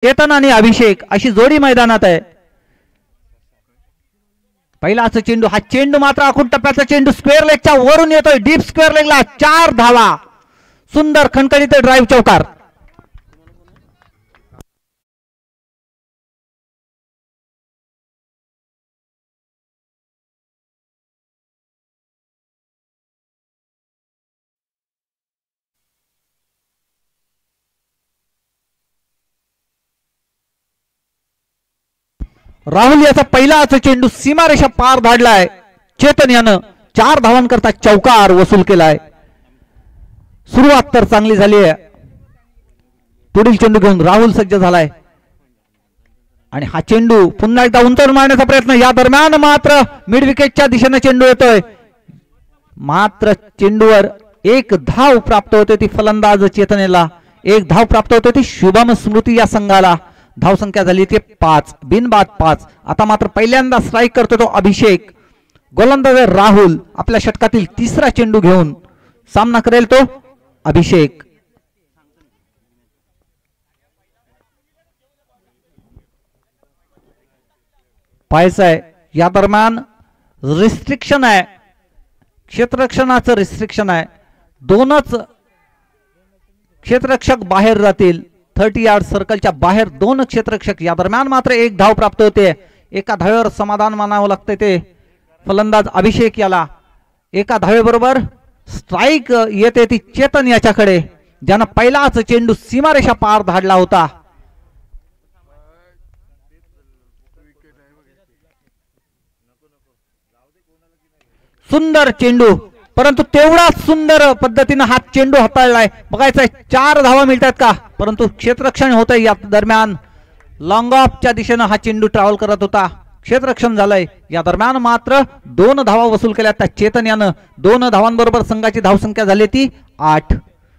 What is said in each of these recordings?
चेतन आणि अभिषेक अशी जोडी मैदानात आहे. पहिलाच चेंडू, हा चेंडू मात्र आखून टप्प्याचा चेंडू स्क्वेअर लेगच्या वरून येतोय, डीप स्क्वेअर लेगला 4 धावा. सुंदर खणखणीत ड्राईव्ह चौकार. राहुल याचा पहिलाच चेंडू सीमारेषा पार धाडलाय. चेतन यानं 4 धावांकरता चौकार वसूल केलाय. सुरुवात तर चांगली झाली आहे. पुढील चेंडू घेऊन राहुल सज्ज झालाय आणि हा चेंडू पुन्हा एकदा उंचावून मारण्याचा प्रयत्न. या दरम्यान मात्र मिड विकेटच्या दिशेने चेंडू येतोय. मात्र चेंडूवर 1 धाव प्राप्त होते ती फलंदाज चेतनेला. 1 धाव प्राप्त होते ती शुभम स्मृती या संघाला. धाव संख्या झाली ती 5, बिनबाद 5. आता मात्र पहिल्यांदा स्ट्राईक करतो तो अभिषेक. गोलंदाज राहुल आपल्या षटकातील 3रा चेंडू घेऊन सामना करेल तो अभिषेक. पाहायचं आहे या दरम्यान रिस्ट्रिक्शन आहे, क्षेत्ररक्षणाचं रिस्ट्रिक्शन आहे. 2च क्षेत्ररक्षक बाहेर राहतील. 30 यार्ड सर्कलच्या बाहेर 2 क्षेत्ररक्षक. या दरम्यान मात्र 1 धाव प्राप्त होते. एका धावेवर समाधान मानावं लागतं ते फलंदाज अभिषेक याला. एका धावेबरोबर स्ट्राईक येते ती चेतन याच्याकडे, ज्यानं पहिलाच चेंडू सीमारेषा पार धाडला होता. सुंदर चेंडू, परंतु तेवढाच सुंदर पद्धतीने हा चेंडू हाताळलाय. बघायचंय 4 धावा मिळतात का, परंतु क्षेत्ररक्षण होत आहे. या दरम्यान लॉंग ऑफच्या दिशेनं हा चेंडू ट्रॅव्हल करत होता, क्षेत्ररक्षण झालंय. या दरम्यान मात्र 2 धावा वसूल केल्या त्या चेतन यानं. 2 धावांबरोबर संघाची धावसंख्या झाली ती 8,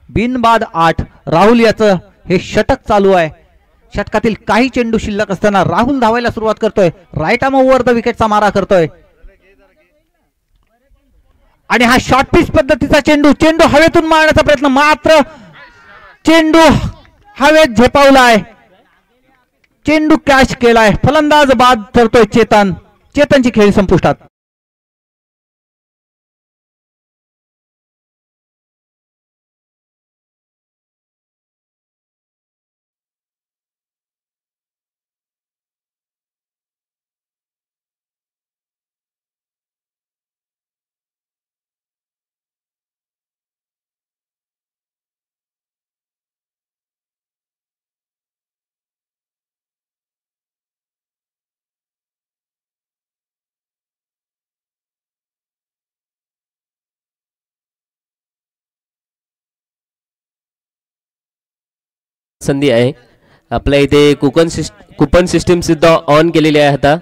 बिनबाद 8. राहुल याचं हे षटक चालू आहे. षटकातील काही चेंडू शिल्लक असताना राहुल धावायला सुरुवात करतोय. राईट आर्म ओव्हर द विकेटचा मारा करतोय आणि हा शॉर्ट पिच पद्धतीचा चेंडू, चेंडू हवेतून मारण्याचा प्रयत्न, मात्र चेंडू हवेत झेपावलाय. चेंडू कॅच केलाय. फलंदाज बाद ठरतोय चेतन. चेतनची खेळी संपुष्टात. संधी आहे. आपल्या इथे कुपन सिस्टीम सुद्धा ऑन केलेली आहे आता.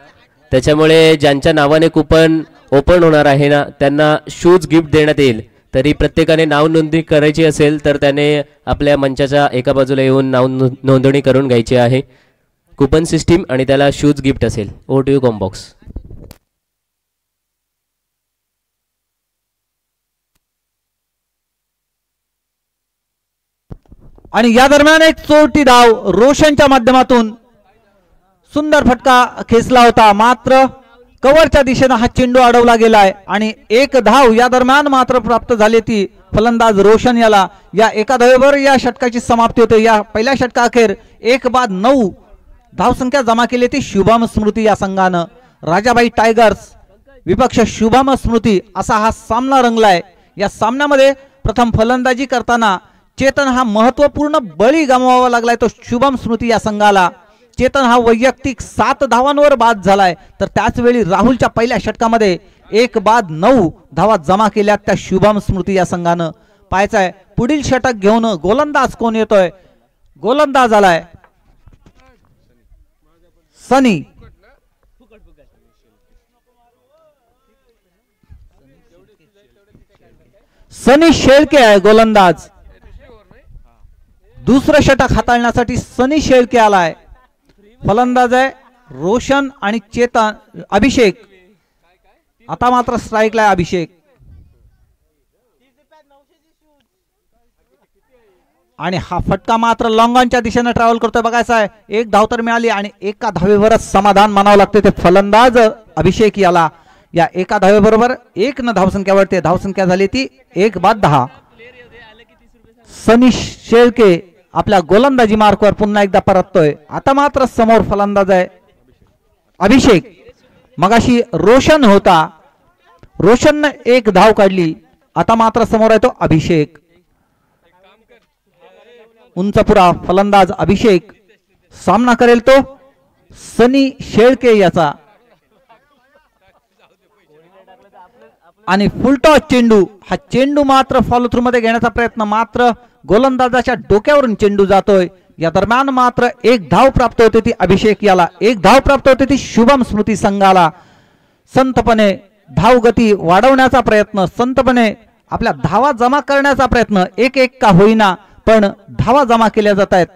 त्याच्यामुळे ज्यांच्या नावाने कुपन ओपन होणार आहे ना, त्यांना शूज गिफ्ट देण्यात येईल. तरी प्रत्येकाने नाव नोंदणी करायची असेल तर त्याने आपल्या मंचाच्या एका बाजूला येऊन नाव नोंदणी करून घ्यायची आहे. कुपन सिस्टीम आणि त्याला शूज गिफ्ट असेल. ओ टू यू कॉम्बॉक्स. आणि या दरम्यान एक चोरटी धाव रोशनच्या माध्यमातून. सुंदर फटका खेचला होता, मात्र कव्हरच्या दिशेने हा चेंडू अडवला गेलाय आणि 1 धाव या दरम्यान मात्र प्राप्त झाली ती फलंदाज रोशन याला. या एका धावेवर या षटकाची समाप्ती होते. या पहिल्या षटकाअखेर 1/9 धावसंख्या जमा केली ती शुभम स्मृती या संघानं. राजाबाई टायगर्स विपक्ष शुभम स्मृती असा हा सामना रंगलाय. या सामन्यामध्ये प्रथम फलंदाजी करताना चेतन हा महत्वपूर्ण बळी गमवावा लागलाय तो शुभम स्मृती या संघाला. चेतन हा वैयक्तिक 7 धावांवर बाद झालाय, तर त्याच वेळी राहुलच्या पहिल्या षटकामध्ये 1/9 धावा जमा केल्या त्या शुभम स्मृती या संघानं. पाहायचंय पुढील षटक घेऊन गोलंदाज कोण येतोय. गोलंदाज आलाय सनी. सनी शेळके आहे गोलंदाज. दुसरं षटक हाताळण्यासाठी सनी शेळके आलाय. फलंदाज आहे रोशन आणि चेतन अभिषेक. आता मात्र स्ट्राईकला आहे अभिषेक. आणि हा फटका मात्र लॉंग ऑनच्या दिशेने ट्रॅव्हल करतोय बघायचा आहे. एक धाव तर मिळाली आणि एका धावेवरच समाधान मानावं लागते ते फलंदाज अभिषेक याला. या एका धावेबरोबर 1 न धावसंख्या वाढते. धावसंख्या झाली ती 1/10. सनी शेळके आपल्या गोलंदाजी मार्कवर पुन्हा एकदा परततोय. आता मात्र समोर फलंदाज आहे अभिषेक. मगाशी रोशन होता, रोशनने 1 धाव काढली. आता मात्र समोर आहे तो अभिषेक. उंचपुरा फलंदाज अभिषेक सामना करेल तो सनी शेळके याचा. आणि फुलटॉस चेंडू, हा चेंडू मात्र फॉलो थ्रू मध्ये घेण्याचा प्रयत्न, मात्र गोलंदाजाच्या डोक्यावरून चेंडू जातोय. या दरम्यान मात्र 1 धाव प्राप्त होते ती अभिषेक याला. 1 धाव प्राप्त होते ती शुभम स्मृती संघाला. संतपणे धावगती वाढवण्याचा प्रयत्न, संतपणे आपल्या धावा जमा करण्याचा प्रयत्न, 1-1 का होईना पण धावा जमा केल्या जात आहेत.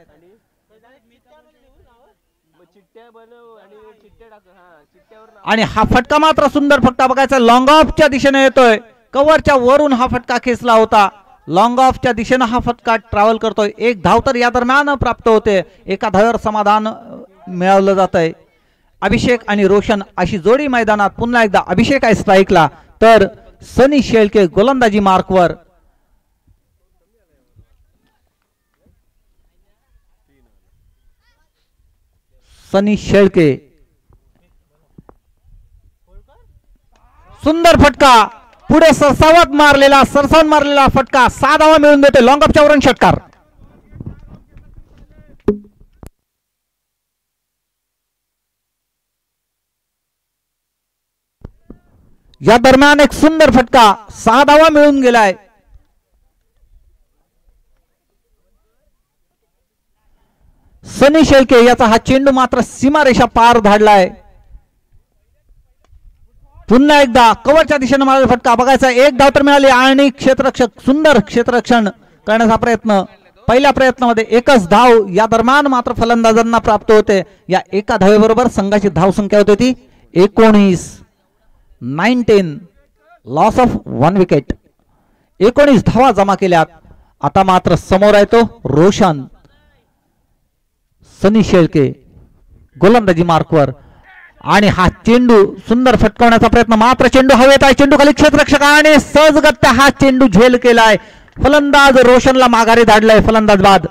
आणि हा फटका मात्र सुंदर फटका बघायचा. लॉंग ऑफच्या दिशेने येतोय. कव्हरच्या वरून हा फटका खेचला होता. लॉंग ऑफच्या दिशेने हा फटका ट्रॅव्हल करतोय. 1 धाव तर या दरम्यान प्राप्त होते. एका धावेवर समाधान मिळवलं जात आहे. अभिषेक आणि रोशन अशी जोडी मैदानात. पुन्हा एकदा अभिषेक आहे स्ट्राईकला तर सनी शेळके गोलंदाजी मार्कवर. सनी शेळके सुंदर फटका, पुढे सरसावत मारलेला फटका 6 धावा मिळून देते. लॉंग ऑफच्या वरून षटकार. या दरम्यान एक सुंदर फटका, 6 धावा मिळून गेलाय. सनी शेळके याचा हा चेंडू मात्र सीमारेषा पार धाडलाय. पुन्हा एकदा कव्हरच्या दिशेने मारलेला फटका बघायचा. 1 धाव तर मिळाली आणि क्षेत्ररक्षक सुंदर क्षेत्ररक्षण करण्याचा प्रयत्न. पहिल्या प्रयत्नामध्ये 1च धाव या दरम्यान मात्र फलंदाजांना प्राप्त होते. या एका धावेबरोबर संघाची धावसंख्या होती ती 19. 9-10 लॉस ऑफ 1 विकेट. 19 धावा जमा केल्यात. आता मात्र समोर आहे तो रोशन. सनी शेळके गोलंदाजी मार्कवर आणि हा चेंडू सुंदर फटकवण्याचा प्रयत्न, मात्र चेंडू हवेत आहे. चेंडू खाली क्षेत्ररक्षकाने सहजगत्या हा चेंडू झेल केलाय. फलंदाज रोशनला माघारी धाडलाय. फलंदाज बाद.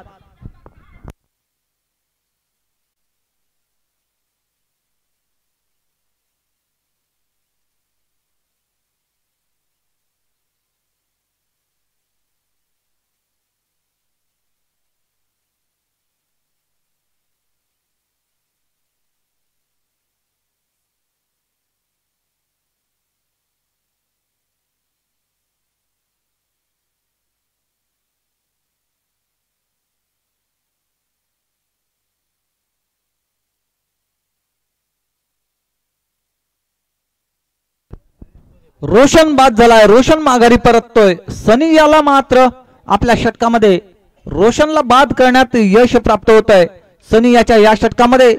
रोशन बाद झालाय. रोशन माघारी परततोय. सनी याला मात्र आपल्या षटकामध्ये रोशनला बाद करण्यात यश प्राप्त होत आहे. सनी याच्या या षटकामध्ये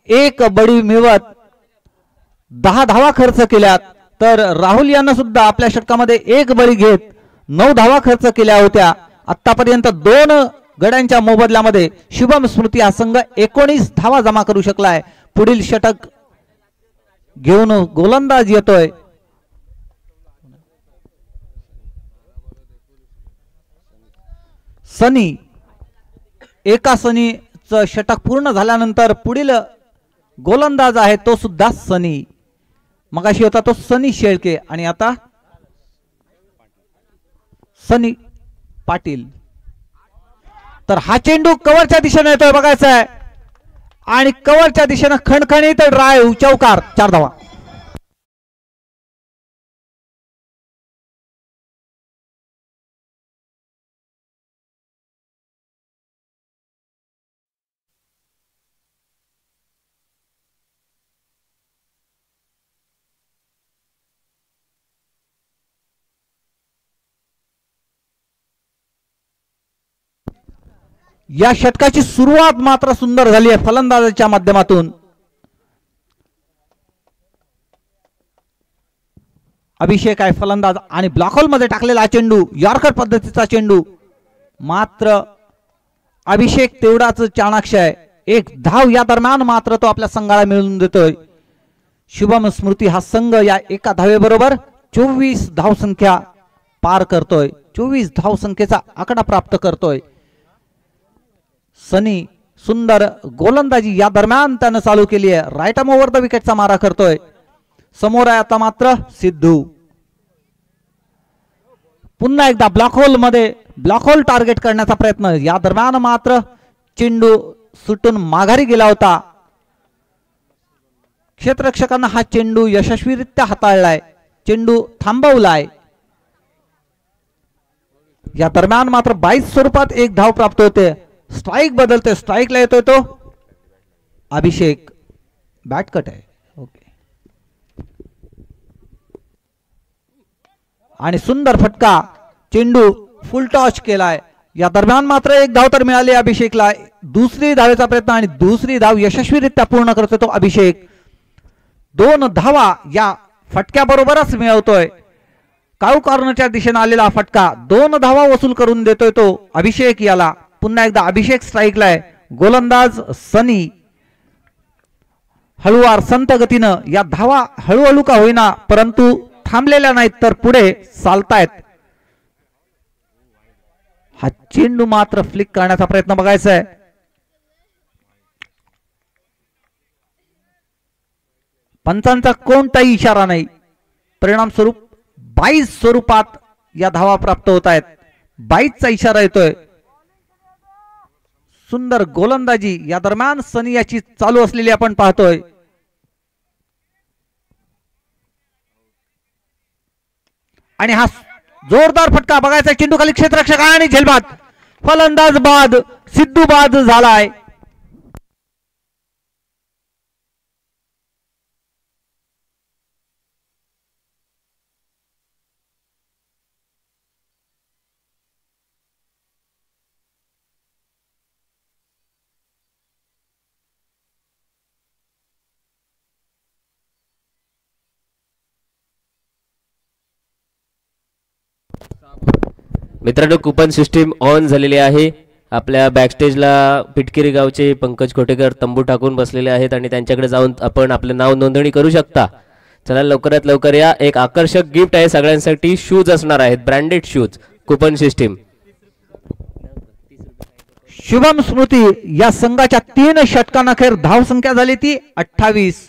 1 बळी मिळवत 10 धावा खर्च केल्यात, तर राहुल यांना सुद्धा आपल्या षटकामध्ये 1 बळी घेत 9 धावा खर्च केल्या होत्या. आतापर्यंत 2 गड्यांच्या मोबदल्यामध्ये शुभम स्मृती हा संघ 19 धावा जमा करू शकलाय. पुढील षटक घेऊन गोलंदाज येतोय सनी. एका सनीचं षटक पूर्ण झाल्यानंतर पुढील गोलंदाज आहे तो सुद्धा सनी. मगाशी होता तो सनी शेळके आणि आता सनी पाटील. तर हा चेंडू कव्हरच्या दिशेने येतोय बघायचा आहे आणि कव्हरच्या दिशेने खणखणीत ड्राइव्ह, चौकार, 4 धावा. या षटकाची सुरुवात मात्र सुंदर झाली आहे फलंदाजाच्या माध्यमातून. अभिषेक आहे फलंदाज आणि ब्लॉक होल मध्ये टाकलेला चेंडू, यॉर्कर पद्धतीचा चेंडू, मात्र अभिषेक तेवढाच चाणाक्ष आहे. एक धाव या दरम्यान मात्र तो आपल्या संघाला मिळवून देतोय. शुभम स्मृती हा संघ या एका धावेबरोबर 24 धावसंख्या पार करतोय. 24 धावसंख्येचा आकडा प्राप्त करतोय. सनी सुंदर गोलंदाजी या दरम्यान त्यानं चालू केली आहे. राईट आर्म ओव्हर द विकेटचा मारा करतोय. समोर आहे आता मात्र सिद्धू. पुन्हा एकदा ब्लॅक होल मध्ये ब्लॅक होल टार्गेट करण्याचा प्रयत्न. या दरम्यान मात्र चेंडू सुटून माघारी गेला होता. क्षेत्ररक्षकांना हा चेंडू यशस्वीरित्या हाताळलाय. चेंडू थांबवलाय. या दरम्यान मात्र 22 स्वरूपात एक धाव प्राप्त होते. स्ट्राइक बदलते. स्ट्राइकला येतोय तो अभिषेक. बॅट कट आहे. ओके. आणि सुंदर फटका. चेंडू फुल टॉच केलाय. या दरम्यान मात्र एक धाव तर मिळाली अभिषेकला. दुसरी धावेचा प्रयत्न आणि दुसरी धाव यशस्वीरित्या पूर्ण करतोय तो अभिषेक. 2 धावा या फटक्याबरोबरच मिळवतोय. काळू कॉर्नरच्या दिशेने आलेला फटका 2 धावा वसूल करून देतोय तो अभिषेक याला. पुन्हा एकदा अभिषेक स्ट्राइकला आहे. गोलंदाज सनी हळूवार संत गतीनं. या धावा हळूहळू का होईना परंतु थांबलेल्या नाहीत तर पुढे चालतायत. हा चेंडू मात्र फ्लिक करण्याचा प्रयत्न बघायचा आहे. पंचांचा कोणताही इशारा नाही. परिणाम स्वरूप 22 स्वरूपात या धावा प्राप्त होत आहेत. 22चा इशारा येतोय. सुंदर गोलंदाजी या दरम्यान सनी याची चालू असलेली आपण पाहतोय. आणि हा जोरदार फटका बघायचा. चेंडू खाली क्षेत्ररक्षक आणि झेलबाद. फलंदाज बाद. सिद्धू बाद झालाय. मित्रांनो, कुपन सिस्टीम ऑन झालेली आहे. आपल्या बॅकस्टेजला पिटकिरी गावचे पंकज कोटेकर तंबू टाकून बसलेले आहेत आणि त्यांच्याकडे जाऊन आपण आपले नाव नोंदणी करू शकता. चला लवकरात लवकर या. एक आकर्षक गिफ्ट आहे सगळ्यांसाठी. शूज असणार आहेत, branded shoes. Coupon system. Shubham Smriti या संघाच्या 3 षटकांअखेर धावसंख्या झाली ती 28.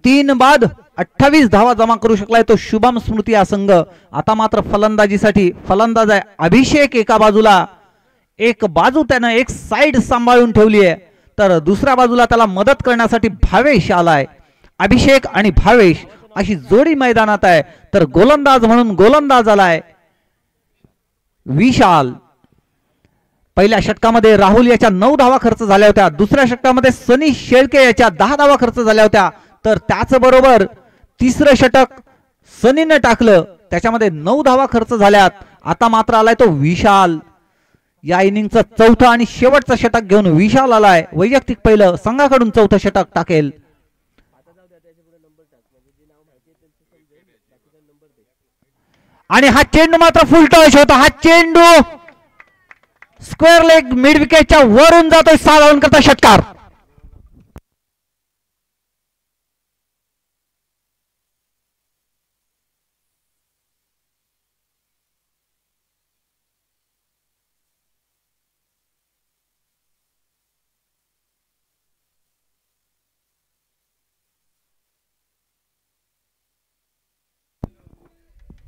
3 बाद 28 धावा जमा करू शकलाय तो शुभम स्मृती हा संघ. आता मात्र फलंदाजीसाठी फलंदाज आहे अभिषेक. एका बाजूला एक बाजू त्यानं एक साइड सांभाळून ठेवली आहे तर दुसऱ्या बाजूला त्याला मदत करण्यासाठी भावेश आलाय. अभिषेक आणि भावेश अशी जोडी मैदानात आहे. तर गोलंदाज म्हणून गोलंदाज आलाय विशाल. पहिल्या षटकामध्ये राहुल याच्या 9 धावा खर्च झाल्या होत्या. दुसऱ्या षटकामध्ये सनी शेळके याच्या 10 धावा खर्च झाल्या होत्या. तर त्याचबरोबर तिसरं षटक सनीने टाकलं, त्याच्यामध्ये 9 धावा खर्च झाल्यात. आता मात्र आलाय तो विशाल. या इनिंगचं चौथं आणि शेवटचं षटक घेऊन विशाल आलाय. वैयक्तिक पहिलं संघाकडून चौथं षटक टाकेल. आणि हा चेंडू मात्र फुल टॉच होता. हा चेंडू स्क्वेअर लेग मिड विकेटच्या वरून जातोय. 6 धावांकरता षटकार.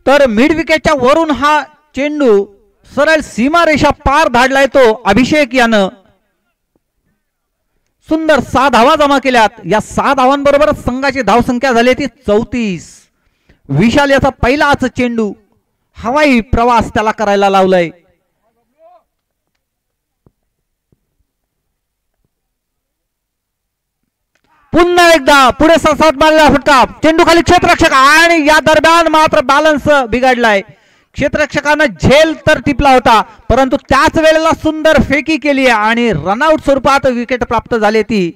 तर मिड विकेटच्या वरून हा चेंडू सरळ सीमारेषा पार धाडलाय तो अभिषेक यानं. सुंदर 6 धावा जमा केल्यात. या 6 धावांबरोबरच संघाची धावसंख्या झाली ती 34. विशाल याचा पहिलाच चेंडू. हवाई प्रवास त्याला करायला लावलाय. पुन्हा एकदा पुढे ससाट मारलेला फटका. चेंडू खाली क्षेत्ररक्षक आणि या दरम्यान मात्र बॅलन्स बिघडलाय. क्षेत्ररक्षकानं झेल तर टिपला होता परंतु त्याच वेळेला सुंदर फेकी केली आणि रनआउट स्वरूपात विकेट प्राप्त झाली ती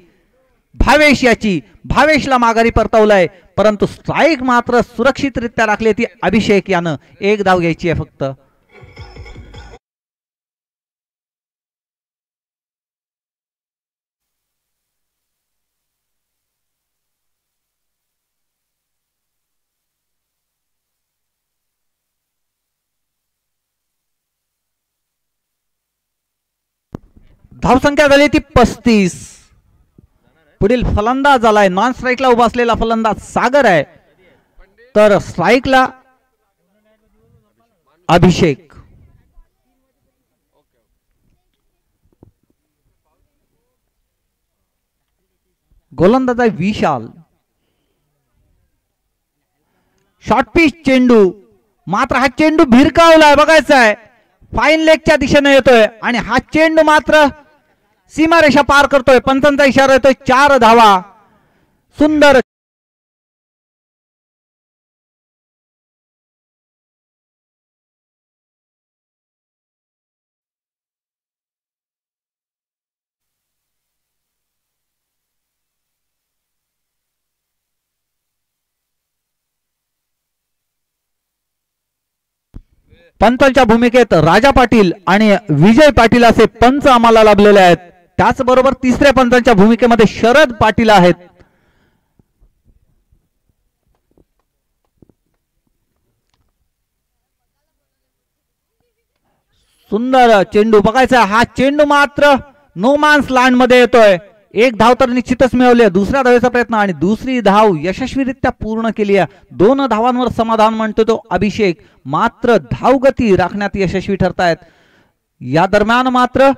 भावेश याची. भावेशला माघारी परतवलंय परंतु स्ट्राइक मात्र सुरक्षितरित्या राखली ती अभिषेक यानं. 1 धाव घ्यायची आहे फक्त. धावसंख्या झाली ती 35. पुढील फलंदाज झालाय नॉन स्ट्राईकला उभा असलेला फलंदाज सागर आहे, तर स्ट्राईकला अभिषेक. गोलंदाज आहे विशाल. शॉर्ट पिच चेंडू, मात्र हा चेंडू भिरकावलाय, बघायचा आहे फाईन लेगच्या दिशेने येतोय आणि हा चेंडू मात्र सीमारेषा पार करतोय. पंचांचा इशारा येतोय 4 धावा. सुंदर पंचांच्या भूमिकेत राजा पाटील आणि विजय पाटील असे पंच आम्हाला लाभलेले आहेत. त्याचबरोबर तिसऱ्या पंचांच्या भूमिकेमध्ये शरद पाटील आहेत. सुंदर चेंडू, बघायचा हा चेंडू मात्र नो मॅन्स लँड मध्ये येतोय. 1 धाव तर निश्चितच मिळवली आहे. दुसऱ्या धावेचा प्रयत्न आणि दुसरी धाव यशस्वीरित्या पूर्ण केली आहे. 2 धावांवर समाधान म्हणतो तो अभिषेक, मात्र धावगती राखण्यात यशस्वी ठरतायत. या दरम्यान मात्र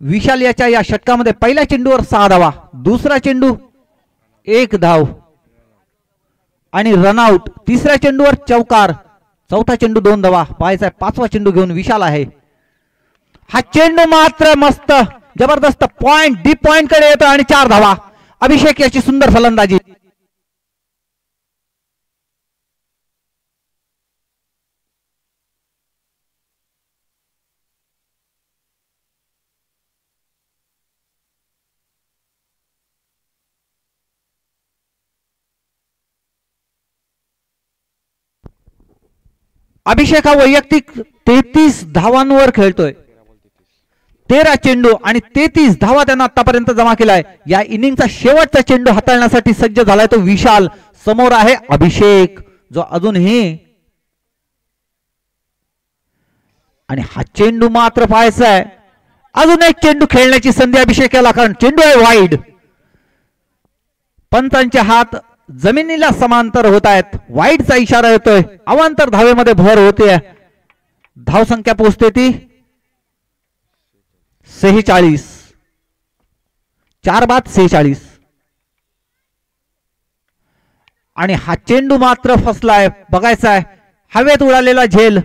विशाल याच्या या षटकामध्ये पहिल्या चेंडूवर 6 धावा, दुसरा चेंडू 1 धाव आणि रनआउट. तिसऱ्या चेंडूवर चौकार, चौथा चेंडू 2 धावा. पाहायचा 5वा चेंडू घेऊन विशाल आहे. हा चेंडू मात्र मस्त जबरदस्त पॉइंट, डीप पॉइंट कडे येतो आणि 4 धावा. अभिषेक याची सुंदर फलंदाजी. अभिषेक हा वैयक्तिक 33 धावांवर खेळतोय. 13 चेंडू आणि 33 धावा त्यांना आतापर्यंत जमा केलाय. या इनिंगचा शेवटचा चेंडू हाताळण्यासाठी सज्ज झालाय तो विशाल. समोर आहे अभिषेक जो अजूनही, आणि हा चेंडू मात्र पाहायचा आहे. अजून एक चेंडू खेळण्याची संधी अभिषेकाला, कारण चेंडू आहे वाईड. पंचांचे हात जमिनीला समांतर होत आहेत. वाईडचा इशारा येतोय. अवांतर धावेमध्ये भर होते. धावसंख्या पोहोचते ती 46. 4 बाद 46. आणि हा चेंडू मात्र फसलाय, बघायचा आहे हवेत उडालेला झेल.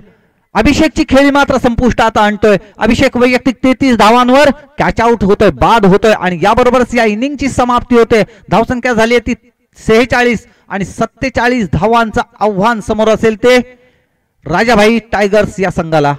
अभिषेकची खेळी मात्र संपुष्टात आणतोय. अभिषेक वैयक्तिक 33 धावांवर कॅच आउट होतोय, बाद होतोय आणि याबरोबरच या इनिंगची समाप्ती होते. धावसंख्या झाली आहे ती 46 आणि 47 धावांचं आव्हान समोर असेल ते राजाभाई टायगर्स या संघाला.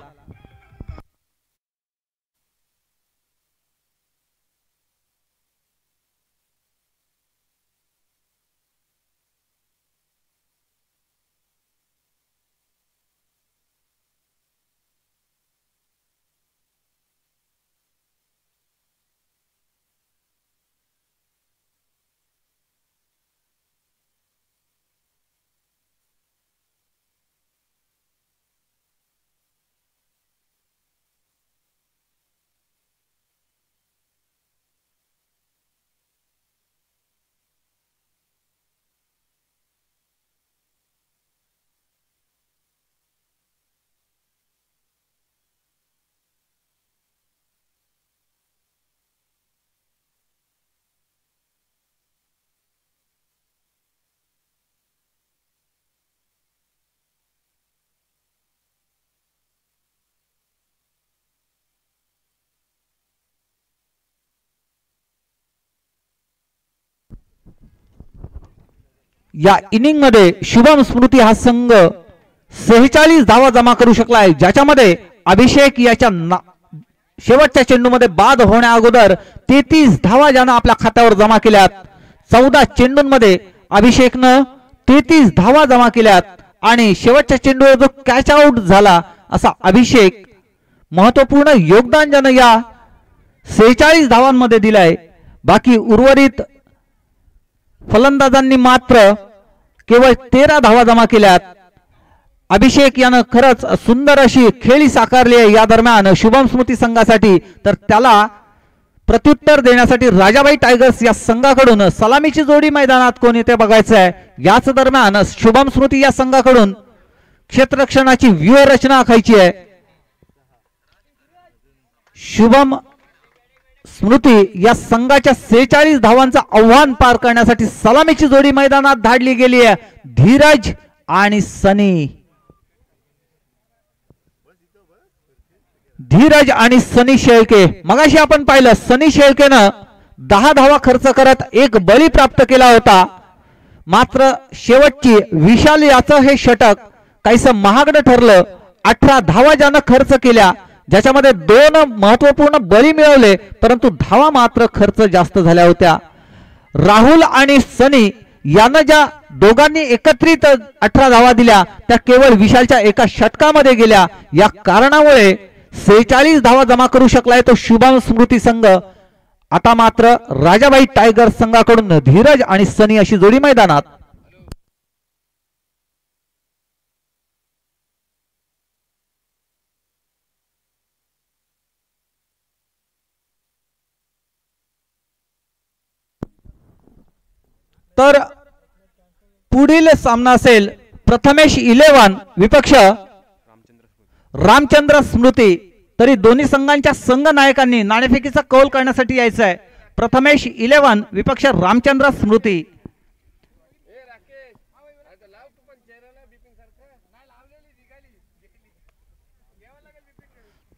या इनिंग मध्ये शुभम स्मृती हा संघ 46 धावा जमा करू शकलाय, ज्याच्यामध्ये अभिषेक याच्या शेवटच्या चेंडूमध्ये बाद होण्या अगोदर 33 धावा ज्यानं आपल्या खात्यावर जमा केल्यात. 14 चेंडूंमध्ये अभिषेकनं 33 धावा जमा केल्यात आणि शेवटच्या चेंडूवर जो कॅच आउट झाला असा अभिषेक महत्वपूर्ण योगदान ज्यानं या 46 धावांमध्ये दिलाय. बाकी उर्वरित फलंदाजांनी मात्र केवळ 13 धावा जमा केल्यात. अभिषेक यानं खरंच सुंदर अशी खेळी साकारली आहे या दरम्यान शुभम स्मृती संघासाठी, तर त्याला प्रत्युत्तर देण्यासाठी राजाबाई टायगर्स या संघाकडून सलामीची जोडी मैदानात कोण येते बघायचं आहे। याच दरम्यान शुभम स्मृती या संघाकडून क्षेत्ररक्षणाची व्यूहरचना आखायची आहे। शुभम स्मृती या संघाच्या 46 धावांचं आव्हान पार करण्यासाठी सलामीची जोडी मैदानात धाडली गेली आहे। धीरज आणि सनी, धीरज आणि सनी शेळके। मगाशी आपण पाहिलं सनी शेळकेनं 10 धावा खर्च करत एक बळी प्राप्त केला होता, मात्र शेवटची विशाल याचं हे षटक काहीसं महागडं ठरलं। 18 धावा ज्यानं खर्च केल्या, ज्याच्यामध्ये 2 महत्वपूर्ण बळी मिळवले, परंतु धावा मात्र खर्च जास्त झाल्या होत्या। राहुल आणि सनी यानं ज्या दोघांनी एकत्रित 18 धावा दिल्या त्या केवळ विशालच्या एका षटकामध्ये गेल्या। या कारणामुळे 46 धावा जमा करू शकलाय तो शुभम स्मृती संघ। आता मात्र राजाबाई टायगर्स संघाकडून धीरज आणि सनी अशी जोडी मैदानात। तर पुढील सामना असेल प्रथमेश 11 विपक्ष रामचंद्र स्मृती। तरी दोन्ही संघांच्या संघ नायकांनी नाणेफेकीचा कौल करण्यासाठी यायचं आहे। प्रथमेश 11 विपक्ष रामचंद्र स्मृती।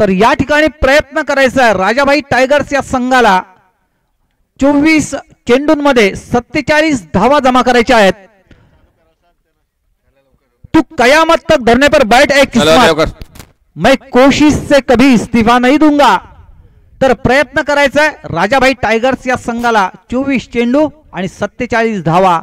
तर या ठिकाणी प्रयत्न करायचा आहे राजाबाई टायगर्स या संघाला 24 चेंडूंमध्ये 47 धावा जमा करायच्या आहेत। तू कयामत तक धरने पर बैठ एक किस्मत, मैं कोशिश से कभी इस्तीफा नहीं दूंगा। तर प्रयत्न करायचा आहे राजाबाई टायगर्स या संघाला 24 चेंडू आणि 47 धावा।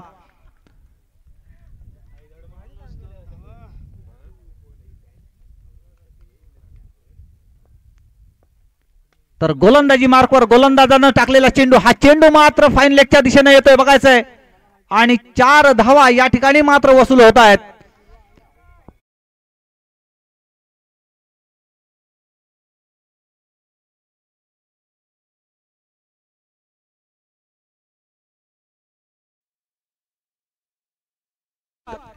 तर गोलंदाजी मार्कवर गोलंदाजानं टाकलेला चेंडू, हा चेंडू मात्र फाईन लेगच्या दिशेने येतोय बघायचं आहे आणि 4 धावा या ठिकाणी मात्र वसूल होत आहेत।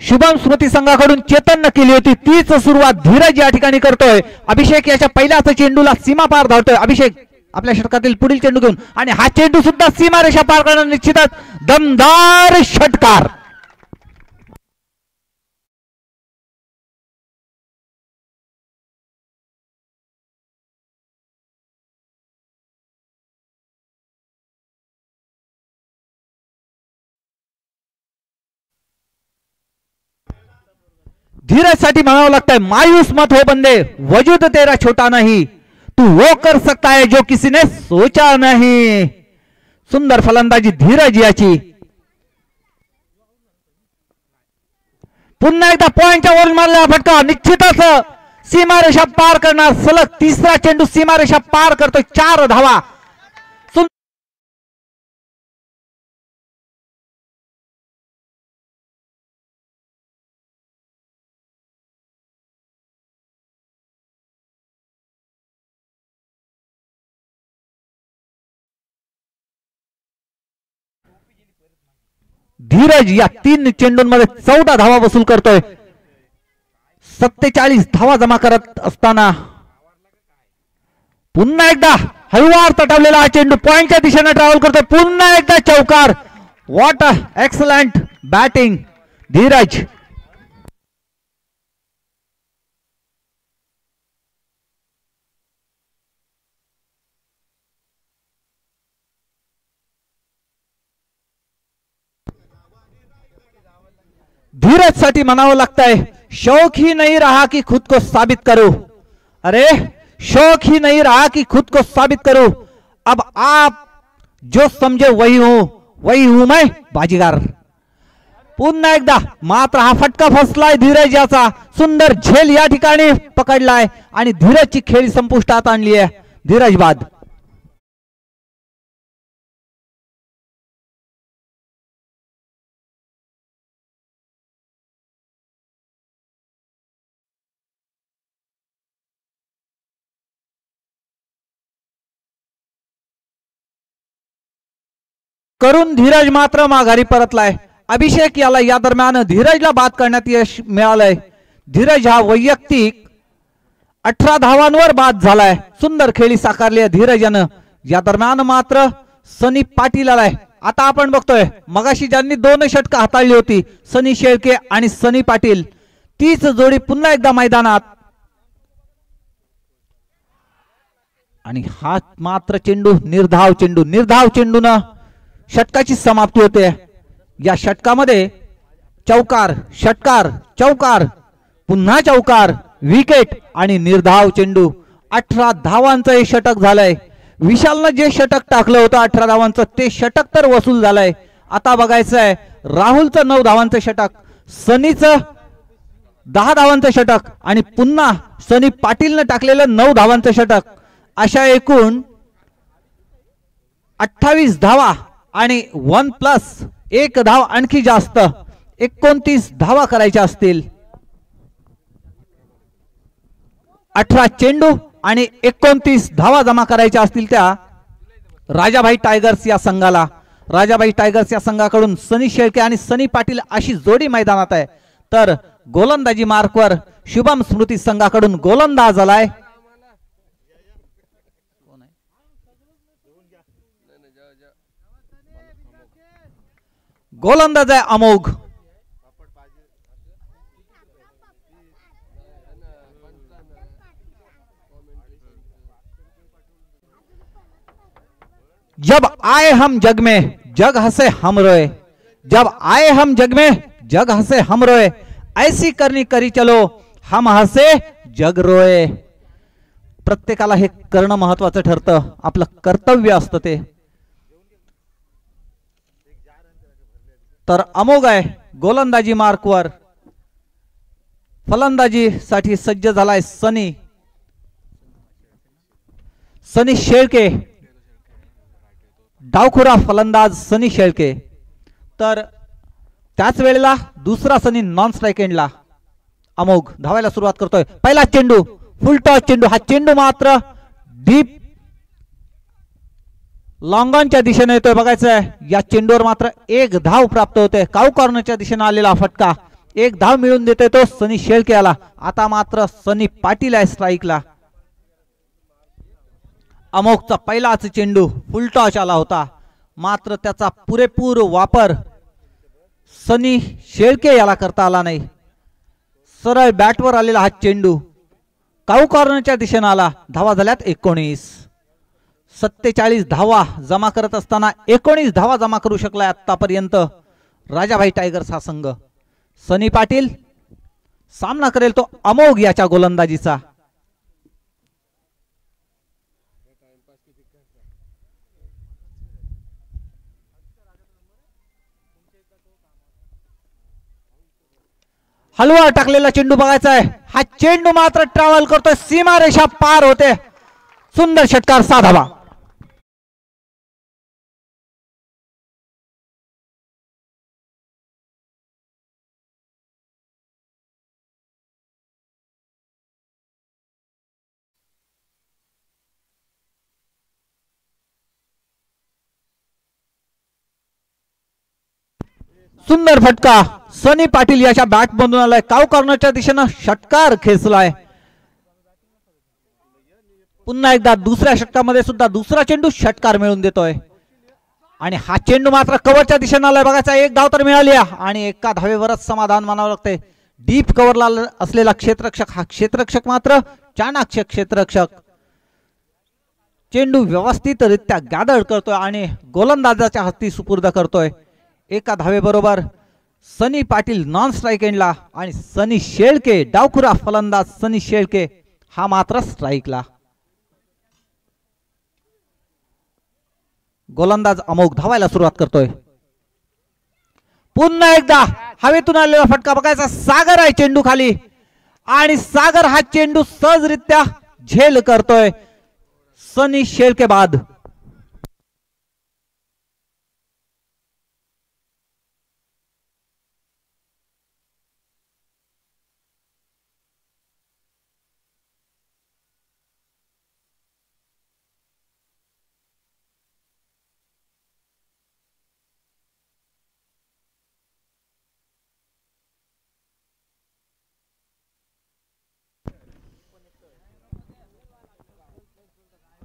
शुभम स्मृती संघाकडून चेतन केली होती तीच सुरुवात धीरज या ठिकाणी करतोय। अभिषेक याच्या पहिल्याच चेंडूला सीमा पार धावतोय। अभिषेक आपल्या षटकातील पुढील चेंडू घेऊन आणि हा चेंडू सुद्धा सीमारेषा पार करणं निश्चितच दमदार षटकार। धीरज साठी म्हणावं लागतंय मायूस मत हो बंदे, वजूद तेरा छोटा नहीं, तू वो कर सकता है जो किसी ने सोचा नहीं। सुंदर फलंदाजी धीरज याची। पुन्हा एकदा पॉइंटच्या वर मारला फटका निश्चितच सीमारेषा पार करणार। सलग तिसरा चेंडू सीमारेषा पार करतोय, 4 धावा। धीरज या 3 चेंडूंमध्ये 14 धावा वसूल करतोय। 47 धावा जमा करत असताना पुन्हा एकदा हळूवार तटवलेला हा चेंडू पॉइंटच्या दिशेने ट्रॅव्हल करतोय। पुन्हा एकदा चौकार। What a excellent batting Dheeraj. Dheeraj साठी म्हणावं लगता शौक ही नहीं रहा कि खुद को साबित करो। अरे शौक ही नहीं रहा कि खुद को साबित करो, अब आप जो समझे वही हूं मैं बाजीगर। पुन्हा एकदा मात्र हा फटका फसलाय धीरज याचा। सुंदर झेल या ठिकाणी पकडलाय आणि धीरजची खेळी संपुष्टात आणली आहे। धीरज बाद। करून धीरज मात्र माघारी परतलाय. अभिषेक याला या दरम्यान धीरजला बाद करण्यात यश मिळालंय. धीरज हा वैयक्तिक 18 धावांवर बाद झालाय. सुंदर खेळी साकारली आहे धीरज यानं. या दरम्यान मात्र सनी पाटील आलाय. आता आपण बघतोय मगाशी ज्यांनी 2 षटकं हाताळली होती सनी शेळके आणि सनी पाटील, तीच जोडी पुन्हा एकदा मैदानात. आणि हा मात्र चेंडू निर्धाव चेंडूनं षटकाची समाप्ती होते. या षटकामध्ये चौकार, षटकार, चौकार, पुन्हा चौकार, विकेट आणि निर्धाव चेंडू. 18 धावांचं हे षटक झालंय. विशालनं जे षटक टाकलं होतं 18 धावांचं ते षटक तर वसूल झालंय. आता बघायचं आहे राहुलचं 9 धावांचं षटक, सनीचं 10 धावांचं षटक आणि पुन्हा सनी पाटीलनं टाकलेलं 9 धावांचं षटक. अशा एकूण 28 धावा आणि 1+1 धाव आणखी जास्त 29 धावा करायच्या असतील. 18 चेंडू आणि 29 धावा जमा करायच्या असतील त्या राजाभाई टायगर्स या संघाला. राजाभाई टायगर्स या संघाकडून सनी शेळके आणि सनी पाटील अशी जोडी मैदानात आहे. तर गोलंदाजी मार्कवर शुभम स्मृती संघाकडून गोलंदाज आलाय. गोलंदाज आहे अमोघ. जब आए हम जग में जग हंसे हम रोए, जब आए हम जग में जग हंसे हम रोए, ऐसी करनी करी चलो हम हंसे जग रोए. प्रत्येकाला हे करणं महत्वाचं ठरतं, आपलं कर्तव्य असतं ते. तर अमोघ आहे गोलंदाजी मार्कवर. फलंदाजीसाठी सज्ज झालाय सनी शेळके. डावखुरा फलंदाज सनी शेळके. तर त्याच वेळेला दुसरा सनी नॉन स्ट्राइक एंडला. अमोघ धावायला सुरुवात करतोय. पहिला चेंडू फुल टॉस चेंडू. हा चेंडू मात्र डीप लॉंगॉनच्या दिशेने येतोय. बघायचं आहे या चेंडूवर मात्र 1 धाव प्राप्त होते. काऊ कॉर्नरच्या दिशेने आलेला फटका 1 धाव मिळून देतोय तो सनी शेळके याला. आता मात्र सनी पाटील आहे स्ट्राईकला. अमोघचा पहिलाच चेंडू फुल टॉस आला होता, मात्र त्याचा पुरेपूर वापर सनी शेळके याला करता आला नाही. सरळ बॅटवर आलेला हा चेंडू काऊ कॉर्नरच्या दिशेने आला. धावा झाल्यात 19. 47 धावा जमा करत असताना 19 धावा जमा करू शकलाय आतापर्यंत राजाभाई टायगर्स हा संघ. सनी पाटील सामना करेल तो अमोघ याच्या गोलंदाजीचा. हलवा टाकलेला चेंडू बघायचा आहे. हा चेंडू मात्र ट्रॅव्हल करतोय, सीमारेषा पार होते. सुंदर षटकार, 6 धावा. सुंदर फटका सनी पाटील याच्या बॅट मधून आलाय. काऊ कॉर्नरच्या दिशेनं षटकार खेचलाय. पुन्हा एकदा दुसऱ्या षटकामध्ये सुद्धा दुसरा चेंडू षटकार मिळून देतोय. आणि हा चेंडू मात्र कव्हरच्या दिशेनं आलाय. बघायचा 1 धाव तर मिळाली आणि 1 धावेवरच समाधान मानावं लागतंय. डीप कव्हरला असलेला क्षेत्ररक्षक, हा क्षेत्ररक्षक मात्र चाणाक्ष क्षेत्ररक्षक. चेंडू व्यवस्थितरित्या गॅदर करतोय आणि गोलंदाजाच्या हाती सुपूर्द करतोय. 1 धावेबरोबर सनी पाटील नॉन स्ट्राइक एंडला आणि सनी शेळके डावखुरा फलंदाज सनी शेळके हा मात्र स्ट्राइकला. गोलंदाज अमोघ धावायला सुरुवात करतोय. पुन्हा एकदा हवेतून आलेला फटका बघायचा. सागर आहे चेंडू खाली आणि सागर हा चेंडू सहजरित्या झेल करतोय. सनी शेळके बाद.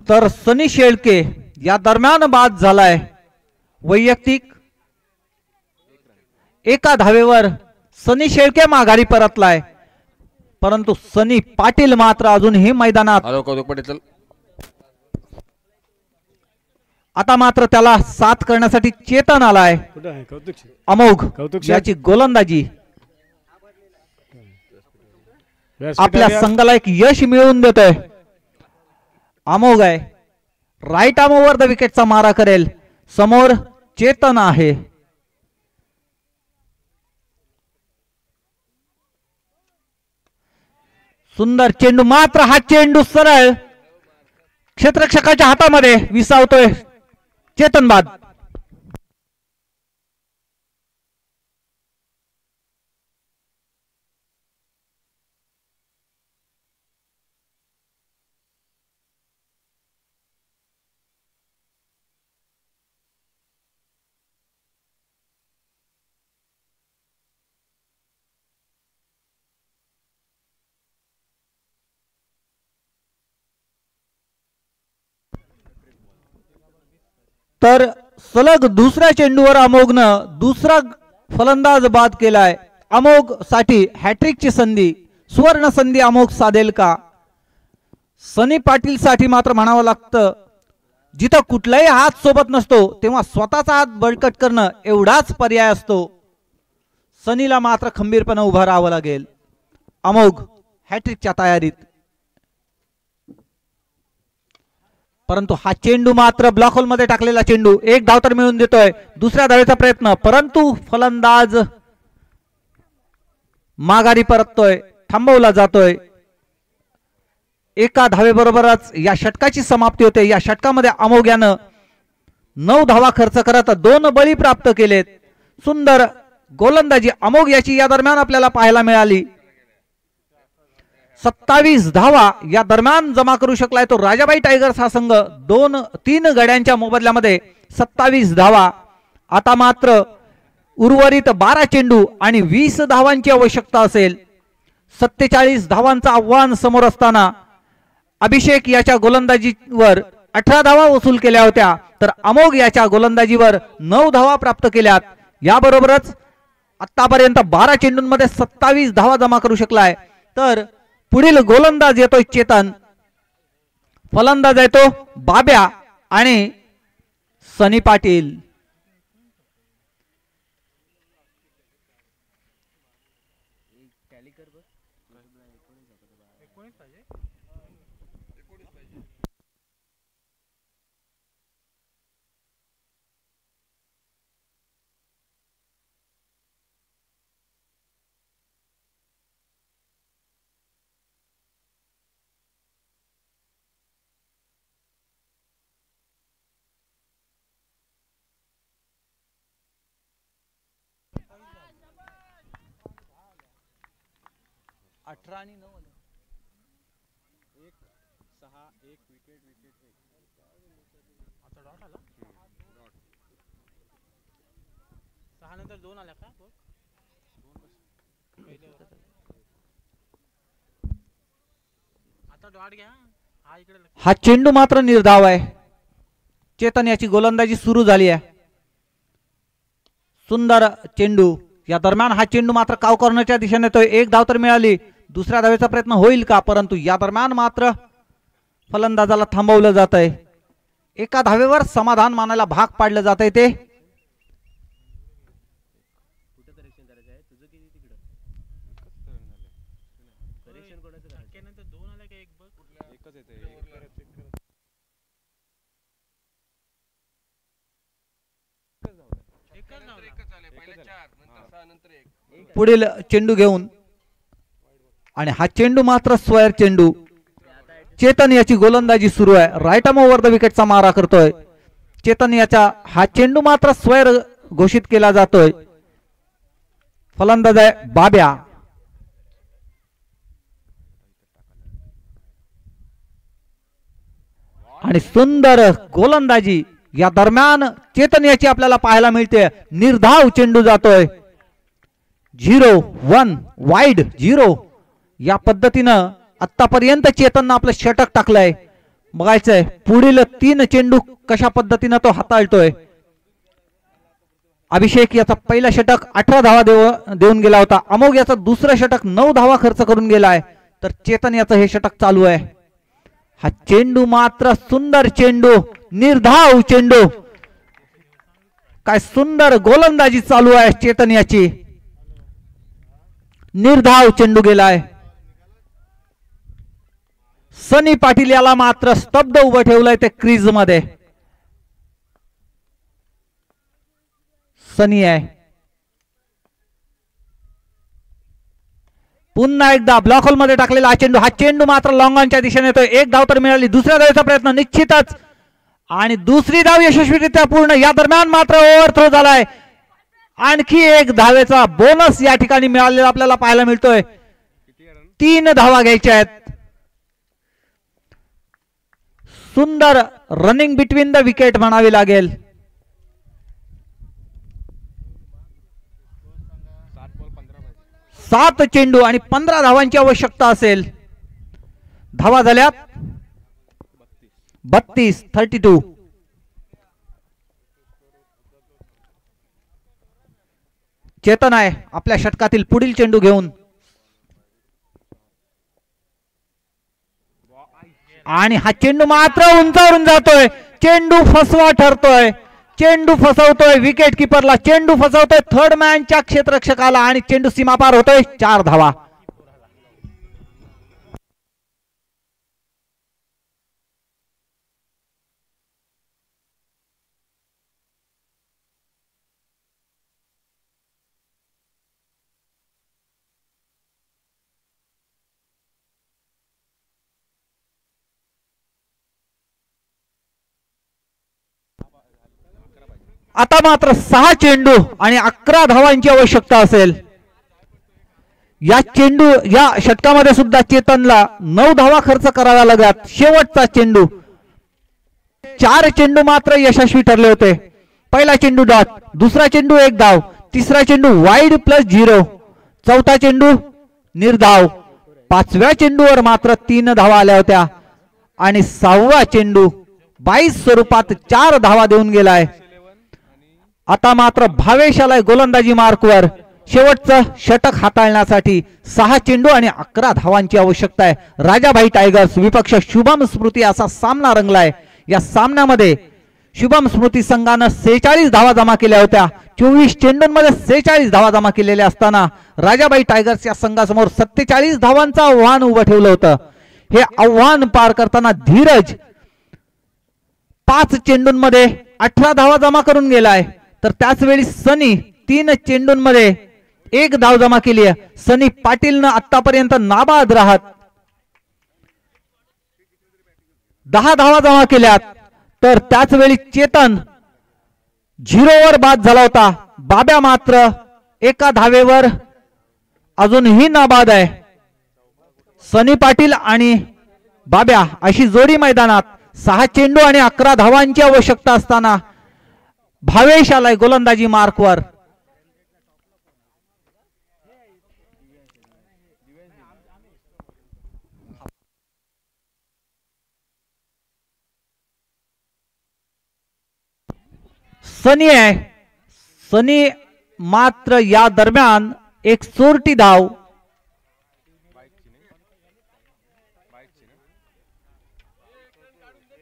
तर सनी शेळके या दरम्यान बाद झालाय. वैयक्तिक एका धावेवर सनी शेळके माघारी परतलाय, परंतु सनी पाटील मात्र अजूनही मैदानात. आता मात्र त्याला साथ करण्यासाठी चेतन आलाय. अमोघ याची गोलंदाजी आपल्या संघाला एक यश मिळवून देतोय. अमोघ आहे, राईट आर्म ओव्हर द विकेटचा मारा करेल. समोर चेतन आहे. सुंदर चेंडू, मात्र हा चेंडू सरळ क्षेत्ररक्षकाच्या हातामध्ये विसावतोय. चेतन बाद. तर सलग दुसऱ्या चेंडूवर अमोघनं दुसरा फलंदाज बाद केलाय. अमोघ साठी हॅट्रिकची संधी, सुवर्ण संधी अमोघ साधेल का? सनी पाटील साठी मात्र म्हणावं लागतं, जिथं कुठलाही हात सोबत नसतो तेव्हा स्वतःचा हात बळकट करणं एवढाच पर्याय असतो. सनीला मात्र खंबीरपणे उभं राहावं लागेल. अमोघ हॅट्रिकच्या तयारीत, परंतु हा चेंडू मात्र ब्लॉक होल मध्ये टाकलेला चेंडू. एक धाव तर मिळवून देतोय. दुसऱ्या धावेचा प्रयत्न, परंतु फलंदाज माघारी परततोय, थांबवला जातोय. एका धावेबरोबरच या षटकाची समाप्ती होते. या षटकामध्ये अमोघ यानं 9 धावा खर्च करत 2 बळी प्राप्त केलेत. सुंदर गोलंदाजी अमोघ याची या दरम्यान आपल्याला पाहायला मिळाली. 27 धावा या दरम्यान जमा करू शकलाय तो राजाबाई टायगर्स हा संघ. 2-3 गड्यांच्या मोबदल्यामध्ये 27 धावा. आता मात्र उर्वरित 12 चेंडू आणि 20 धावांची आवश्यकता असेल. 47 धावांचं आव्हान समोर असताना अभिषेक याच्या गोलंदाजीवर 18 धावा वसूल केल्या होत्या, तर अमोघ याच्या गोलंदाजीवर 9 धावा प्राप्त केल्यात. याबरोबरच आतापर्यंत 12 चेंडूंमध्ये 27 धावा जमा करू शकलाय. तर पुढील गोलंदाज येतोय चेतन, फलंदाज येतो बाब्या आणि सनी पाटील. हा चेंडू मात्र निर्धाव आहे. चेतन याची गोलंदाजी सुरू झाली आहे. सुंदर चेंडू. या दरम्यान हा चेंडू मात्र काव कॉर्नरच्या दिशेने येतोय. एक धाव तर मिळाली. दुसऱ्या धावेचा प्रयत्न होईल का? परंतु या दरम्यान मात्र फलंदाजाला थांबवलं जात आहे. एका धावेवर समाधान मानायला भाग पाडलं जात आहे. ते पुढील चेंडू घेऊन, आणि हा चेंडू मात्र स्क्वेअर चेंडू. चेतन याची गोलंदाजी सुरू आहे. राईट आर्म ओव्हर द विकेटचा मारा करतोय चेतन याचा. हा चेंडू मात्र स्क्वेअर घोषित केला जातोय. फलंदाज आहे बाब्या. आणि सुंदर गोलंदाजी या दरम्यान चेतन याची आपल्याला पाहायला मिळते. निर्धाव चेंडू जातोय. 0-1 वाईड 0. या पद्धतीनं आतापर्यंत चेतननं आपलं षटक टाकलंय. बघायचंय पुढील 3 चेंडू कशा पद्धतीने तो हाताळतोय. अभिषेक याचा पहिला षटक 18 धावा देऊन गेला होता. अमोघ याचा दुसरा षटक 9 धावा खर्च करून गेलाय. तर चेतन याचं हे षटक चालू आहे. हा चेंडू मात्र सुंदर चेंडू, निर्धाव चेंडू. काय सुंदर गोलंदाजी चालू आहे चेतन याची. निर्धाव चेंडू गेलाय. सनी पाटील याला मात्र स्तब्ध उभं ठेवलंय ते क्रीज मध्ये. सनी आहे. पुन्हा एकदा ब्लॉक होल मध्ये टाकलेला हा चेंडू. हा चेंडू मात्र लॉंग ऑनच्या दिशेने येतोय. एक धाव तर मिळाली. दुसऱ्या धावेचा प्रयत्न निश्चितच आणि दुसरी धाव यशस्वीरित्या पूर्ण. या दरम्यान मात्र ओव्हरथ्रो झालाय. आणखी एक धावेचा बोनस या ठिकाणी मिळालेला आपल्याला पाहायला मिळतोय. 3 धावा घ्यायच्या आहेत. सुंदर रनिंग बिटवीन द विकेट म्हणावी लागेल. 7 चेंडू आणि 15 धावांची आवश्यकता असेल. धावा झाल्यात 32. चेतन आहे आपल्या षटकातील पुढील चेंडू घेऊन आणि हा चेंडू मात्र उंचावरून जातोय. चेंडू फसवा ठरतोय. चेंडू फसवतोय विकेट किपरला. चेंडू फसवतोय थर्ड मॅनच्या क्षेत्ररक्षकाला आणि चेंडू सीमापार होतोय. 4 धावा. आता मात्र 6 चेंडू आणि 11 धावांची आवश्यकता असेल. या षटकामध्ये सुद्धा चेतनला 9 धावा खर्च कराव्या लागतात. शेवटचा चेंडू. 4 चेंडू मात्र यशस्वी ठरले होते. पहिला चेंडू डॉट, दुसरा चेंडू 1 धाव, तिसरा चेंडू वाईड +0, चौथा चेंडू निर्धाव, 5व्या चेंडूवर मात्र 3 धावा आल्या होत्या आणि 6वा चेंडू 22 स्वरूपात 4 धावा देऊन गेलाय. आता मात्र भावेश आलाय गोलंदाजी मार्कवर. शेवटचं षटक हाताळण्यासाठी 6 चेंडू आणि 11 धावांची आवश्यकता आहे. राजाभाई टायगर्स विपक्ष शुभम स्मृती असा सामना रंगलाय. या सामन्यामध्ये शुभम स्मृती संघानं 46 धावा जमा केल्या होत्या. 24 चेंडूंमध्ये 46 धावा जमा केलेल्या असताना राजाभाई टायगर्स या संघासमोर 47 धावांचं आव्हान उभं ठेवलं होतं. हे आव्हान पार करताना धीरज 5 चेंडूंमध्ये 18 धावा जमा करून गेलाय. तर त्याच वेळी सनी 3 चेंडूंमध्ये 1 धाव जमा केली आहे. सनी पाटीलनं आतापर्यंत नाबाद राहत 10 धावा जमा केल्यात. तर त्याच वेळी चेतन 0 वर बाद झाला होता. बाब्या मात्र 1 धावेवर अजूनही नाबाद आहे. सनी पाटील आणि बाब्या अशी जोडी मैदानात. 6 चेंडू आणि 11 धावांची आवश्यकता असताना भावेश आलाय गोलंदाजी मार्कवर. सनी आहे. सनी मात्र या दरम्यान एक चोरटी धाव.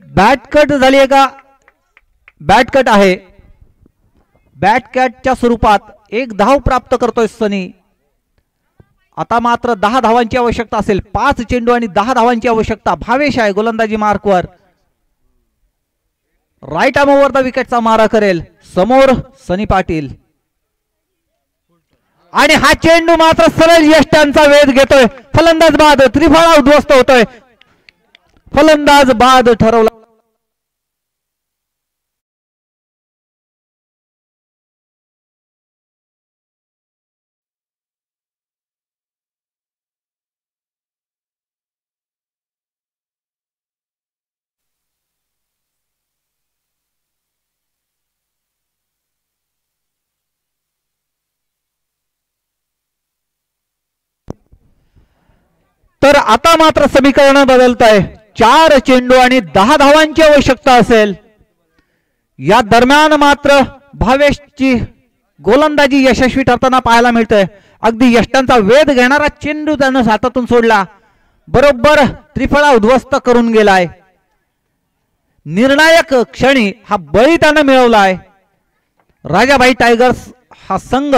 बॅट कट झाली आहे का? बॅट कट आहे. बॅट कटच्या स्वरूपात 1 धाव प्राप्त करतोय सनी. आता मात्र 10 धावांची आवश्यकता असेल. 5 चेंडू आणि 10 धावांची आवश्यकता. भावेश आहे गोलंदाजी मार्कवर. राईट आर्म ओव्हर द विकेटचा मारा करेल. समोर सनी पाटील आणि हा चेंडू मात्र सरळ यष्ट्यांचा वेध घेतोय. फलंदाज बाद. त्रिफळा उद्ध्वस्त होतोय. फलंदाज बाद ठरवला. तर आता मात्र समीकरण बदलत आहे. 4 चेंडू आणि 10 धावांची आवश्यकता असेल. या दरम्यान मात्र भावेशची गोलंदाजी यशस्वी ठरताना पाहायला मिळतंय. अगदी यष्टांचा वेध घेणारा चेंडू त्यानं हातातून सोडला, बरोबर त्रिफळा उद्ध्वस्त करून गेलाय. निर्णायक क्षणी हा बळी त्यानं मिळवलाय. राजाभाई टायगर्स हा संघ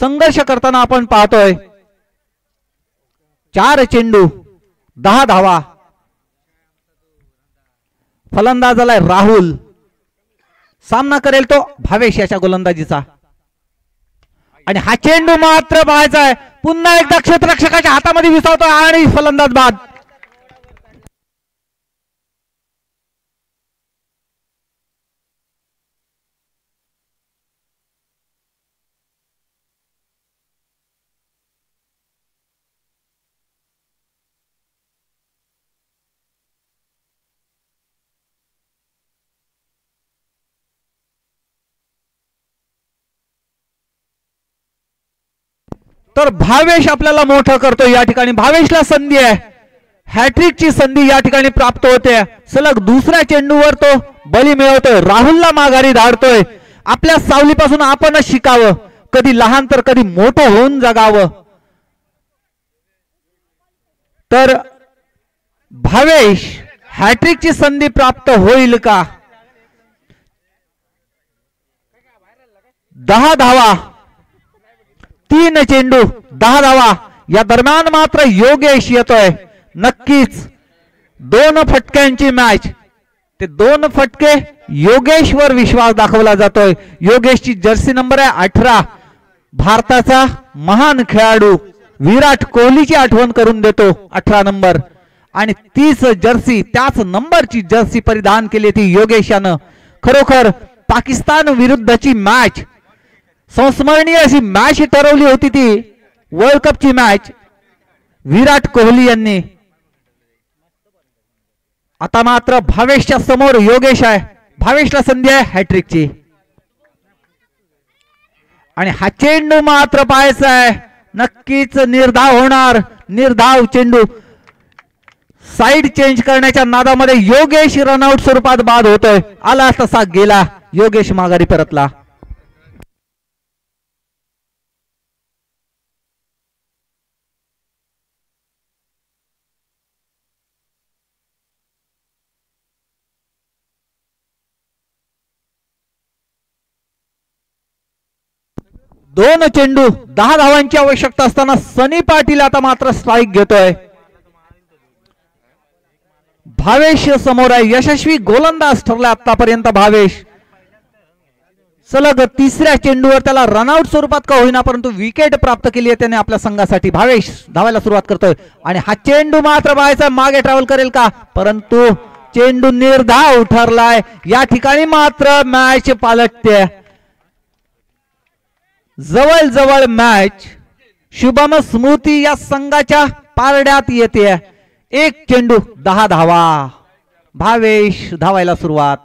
संघर्ष करताना आपण पाहतोय. 4 चेंडू 10 धावा. फलंदाज आलाय राहुल. सामना करेल तो भावेश याच्या गोलंदाजीचा. आणि हा चेंडू मात्र पाहायचा आहे. पुन्हा एकदा क्षेत्ररक्षकाच्या हातामध्ये विसावतोय आणि फलंदाज बाद. तर भावेश आपल्याला मोठं करतो. या ठिकाणी भावेशला संधी आहे. हॅट्रिकची संधी या ठिकाणी प्राप्त होते. सलग दुसऱ्या चेंडूवर तो बळी मिळवतोय. राहुलला माघारी धाडतोय. आपल्या सावलीपासून आपणच शिकावं. कधी लहान तर कधी मोठं होऊन जगावं. तर भावेश हॅट्रिकची संधी प्राप्त होईल का? 10 धावा. 3 चेंडू 10 धावा. या दरम्यान मात्र योगेश येतोय. नक्कीच 2 फटक्यांची मॅच. ते 2 फटके योगेशवर विश्वास दाखवला जातोय. योगेशची जर्सी नंबर आहे 18. भारताचा महान खेळाडू विराट कोहलीची आठवण करून देतो 18 नंबर. आणि 30 जर्सी त्याच नंबरची जर्सी परिधान केली ती योगेश यानं. खरोखर पाकिस्तान विरुद्धची मॅच संस्मरणीय अशी मॅच ठरवली होती. ती वर्ल्ड कपची मॅच विराट कोहली यांनी. आता मात्र भावेशच्या समोर योगेश आहे. भावेशला संधी आहे हॅट्रिकची. आणि हा चेंडू मात्र पाहायचा आहे. नक्कीच निर्धाव होणार. निर्धाव चेंडू. साइड चेंज करण्याच्या नादामध्ये योगेश रनआउट स्वरूपात बाद होतोय. आला तसा गेला. योगेश माघारी परतला. दोन चेंडू 10 धावांची आवश्यकता असताना सनी पाटील आता मात्र स्ट्राइक घेतोय. भावेश समोर आहे. यशस्वी गोलंदाज ठरला आतापर्यंत भावेश. सलग 3ऱ्या चेंडूवर त्याला रनआउट स्वरूपात का होईना परंतु विकेट प्राप्त केली आहे त्याने आपल्या संघासाठी. भावेश धावायला सुरुवात करतोय आणि हा चेंडू मात्र पाहायचा मागे ट्रॅव्हल करेल का, परंतु चेंडू निर्धाव ठरलाय. या ठिकाणी मात्र मॅच पालटते. जवळ जवळ मॅच शुभम स्मृती या संघाच्या पारड्यात येते. 1 चेंडू 10 धावा. भावेश धावायला सुरुवात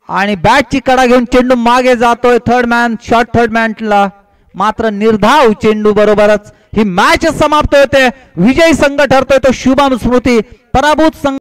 आणि बॅटची कडा घेऊन चेंडू मागे जातोय. शॉर्ट थर्ड मॅनला मात्र निर्धाव चेंडू बरोबरच ही मॅच समाप्त होते. विजयी संघ ठरतोय तो शुभम स्मृती. पराभूत संघ